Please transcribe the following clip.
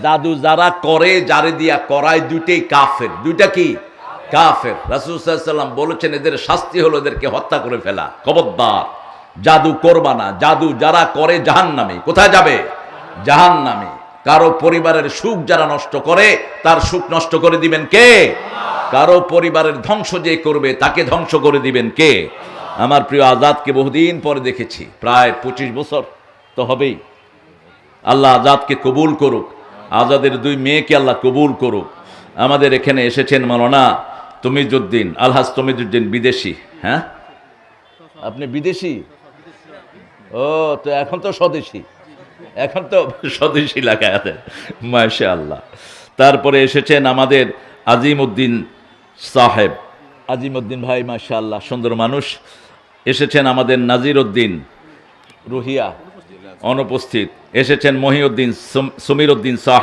জাদু যারা করে, যারে দিয়া করায়, দুইটাই কাফের। দুইটা কি? কাফের। রাসূল সাল্লাল্লাহু আলাইহি ওয়াসাল্লাম বলেছেন এদের শাস্তি হলো এদেরকে হত্যা করে ফেলা। খবরদার জাদু করবা না। জাদু যারা করে জাহান্নামে। কোথায় যাবে? জাহান্নামে। কারো পরিবারের সুখ যারা নষ্ট করে, তার সুখ নষ্ট করে দিবেন কে? কারো পরিবারের ধ্বংস যে করবে, তাকে ধ্বংস করে দিবেন কে? আমার প্রিয় আজাদকে বহুদিন পরে দেখেছি, প্রায় 25 বছর তো হবেই। আল্লাহ আজাদকে কবুল করুক, আজাদের 2 মেয়েকে আল্লাহ কবুল করুক। আমাদের এখানে এসেছেন মাওলানা তমিজউদ্দিন, আলহাজ তমিজউদ্দিন, বিদেশি। হ্যাঁ, আপনি বিদেশি? ও, তো এখন তো স্বদেশী, এখন তো স্বদেশী লাগায় আছে, মাশাআল্লাহ। তারপরে এসেছেন আমাদের আজিমউদ্দিন সাহেব, আজিমউদ্দিন ভাই, মাশাআল্লাহ, সুন্দর মানুষ। এসেছেন আমাদের নাজির উদ্দিন রুহিয়া, অনুপস্থিত। এসেছেন মহিউদ্দিন, সমীর উদ্দিন সাহেব।